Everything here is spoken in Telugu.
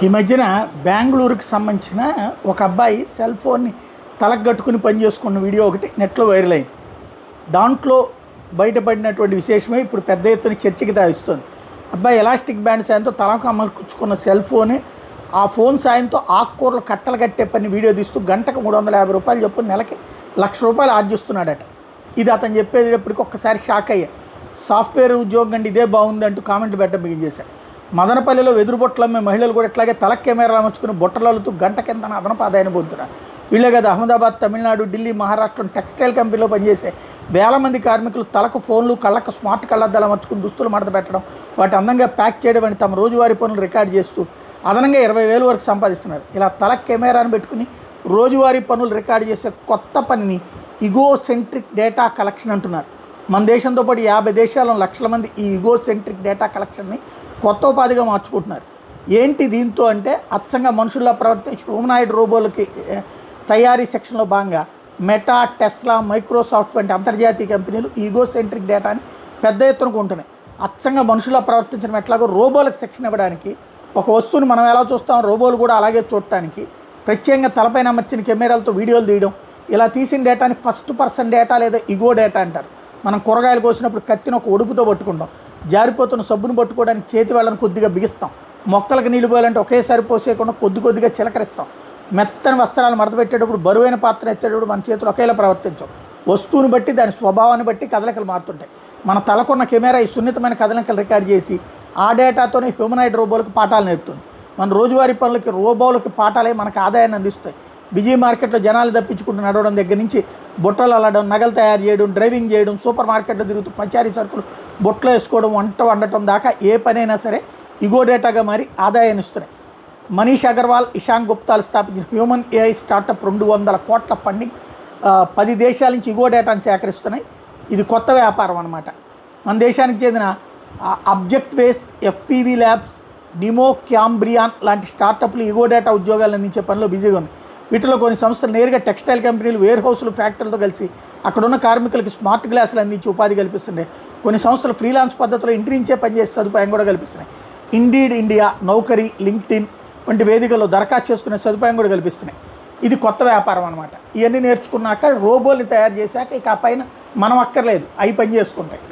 ఈ మధ్యన బెంగళూరుకి సంబంధించిన ఒక అబ్బాయి సెల్ ఫోన్ని తలకు కట్టుకుని పనిచేసుకున్న వీడియో ఒకటి నెట్లో వైరల్ అయింది. దాంట్లో బయటపడినటువంటి విశేషమే ఇప్పుడు పెద్ద ఎత్తున చర్చకి తావిస్తుంది. అబ్బాయి ఎలాస్టిక్ బ్యాండ్ సాయంతో తలకు అమర్చుకున్న సెల్ ఫోన్, ఆ ఫోన్ సాయంతో ఆకుకూరలు కట్టలు కట్టే పని వీడియో తీస్తూ గంటకు 350 రూపాయలు చొప్పున నెలకి ₹1,00,000 ఆర్జిస్తున్నాడట. ఇది అతను చెప్పేటప్పటికి ఒక్కసారి షాక్ అయ్యా. సాఫ్ట్వేర్ ఉద్యోగం అండి, ఇదే బాగుంది అంటూ కామెంట్ పెట్టడం బిగించేశారు. మదనపల్లిలో వెదురు బొట్టలు అమ్మే మహిళలు కూడా ఇట్లాగే తలకు కెమెరాలు అమర్చుకుని బొట్టలతో గంట కింద అదనపు ఆదాయాన్ని పొందుతున్నారు. వీళ్ళే కదా అహ్మదాబాద్, తమిళనాడు, ఢిల్లీ, మహారాష్ట్ర టెక్స్టైల్ కంపెనీలో పనిచేసే వేల మంది కార్మికులు తలకు ఫోన్లు, కళ్ళకు స్మార్ట్ కళ్ళద్దాలు అమర్చుకుని దుస్తులు మడత పెట్టడం, వాటి అందంగా ప్యాక్ చేయడం అని తమ రోజువారీ పనులు రికార్డు చేస్తూ అదనంగా 20,000 వరకు సంపాదిస్తున్నారు. ఇలా తలకు కెమెరాను పెట్టుకుని రోజువారీ పనులు రికార్డు చేసే కొత్త పనిని ఇగోసెంట్రిక్ డేటా కలెక్షన్ అంటున్నారు. మన దేశంతో పాటు 50 దేశాల్లో లక్షల మంది ఈ ఇగోసెంట్రిక్ డేటా కలెక్షన్ని కొత్త ఉపాధిగా మార్చుకుంటున్నారు. ఏంటి దీంతో అంటే అచ్చంగా మనుషుల్లా ప్రవర్తించి హ్యూమనాయిడ్ రోబోలకి తయారీ సెక్షన్లో భాగంగా మెటా, టెస్లా, మైక్రోసాఫ్ట్ వంటి అంతర్జాతీయ కంపెనీలు ఈగోసెంట్రిక్ డేటాని పెద్ద ఎత్తున కొంటున్నాయి. అచ్చంగా మనుషుల్లా ప్రవర్తించడం ఎట్లాగో రోబోలకు శిక్షణ ఇవ్వడానికి, ఒక వస్తువుని మనం ఎలా చూస్తాం రోబోలు కూడా అలాగే చూడటానికి ప్రత్యేకంగా తలపైన అమర్చిన కెమెరాలతో వీడియోలు తీయడం, ఇలా తీసిన డేటాని ఫస్ట్ పర్సన్ డేటా లేదా ఇగో డేటా అంటారు. మనం కూరగాయలు కోసినప్పుడు కత్తిని ఒక ఒడుపుతో పట్టుకుంటాం, జారిపోతున్న సబ్బును పట్టుకోవడానికి చేతి వాళ్ళని కొద్దిగా బిగిస్తాం, మొక్కలకు నీళ్ళు పోయాలంటే ఒకేసారి పోసేయకుండా కొద్దిగా చిలకరిస్తాం, మెత్తని వస్త్రాలు మడతపెట్టేటప్పుడు, బరువైన పాత్ర ఎత్తేటప్పుడు మన చేతులు ఒకేలా ప్రవర్తించాం. వస్తువుని బట్టి దాని స్వభావాన్ని బట్టి కదలికలు మారుతుంటాయి. మన తలకున్న కెమెరా ఈ సున్నితమైన కదలికలు రికార్డ్ చేసి ఆ డేటాతోనే హ్యూమనాయిడ్ రోబోలకు పాఠాలు నేర్పుతుంది. మన రోజువారీ పనులకి రోబోలకి పాఠాలే మనకు ఆదాయాన్ని అందిస్తాయి. బిజీ మార్కెట్లో జనాలు తప్పించుకుంటూ నడవడం దగ్గర నుంచి బుట్టలు అల్లడం, నగలు తయారు చేయడం, డ్రైవింగ్ చేయడం, సూపర్ మార్కెట్లో తిరుగుతూ పచారీ సరుకులు బుట్టలో వేసుకోవడం, వంట వండటం దాకా ఏ పనైనా సరే ఇగో డేటాగా మారి ఆదాయాన్ని ఇస్తున్నాయి. మనీష్ అగర్వాల్, ఇషాంక్ గుప్తాలు స్థాపించిన హ్యూమన్ ఏఐ స్టార్టప్ 200 కోట్ల ఫండింగ్ 10 దేశాల నుంచి ఇగో డేటాను సేకరిస్తున్నాయి. ఇది కొత్త వ్యాపారం అన్నమాట. మన దేశానికి చెందిన అబ్జెక్ట్ వేస్, FPV ల్యాబ్స్, నిమో, క్యాంబ్రియాన్ లాంటి స్టార్టప్లు ఇగో డేటా ఉద్యోగాలు అందించే పనిలో బిజీగా ఉన్నాయి. వీటిలో కొన్ని సంస్థలు నేరుగా టెక్స్టైల్ కంపెనీలు, వేర్ హౌస్లు, ఫ్యాక్టరీలతో కలిసి అక్కడున్న కార్మికులకి స్మార్ట్ గ్లాసులు అందించి ఉపాధి కల్పిస్తున్నాయి. కొన్ని సంస్థలు ఫ్రీలాన్స్ పద్ధతిలో ఇంటి నుంచే పనిచేసే సదుపాయం కూడా కల్పిస్తున్నాయి. ఇండీడ్ ఇండియా, నౌకరీ, లింక్డ్ఇన్ వంటి వేదికల్లో దరఖాస్తు చేసుకునే సదుపాయం కూడా కల్పిస్తున్నాయి. ఇది కొత్త వ్యాపారం అనమాట. ఇవన్నీ నేర్చుకున్నాక రోబోల్ని తయారు చేశాక ఇక ఆ పైన మనం అక్కర్లేదు, అవి పని చేసుకుంటాయి.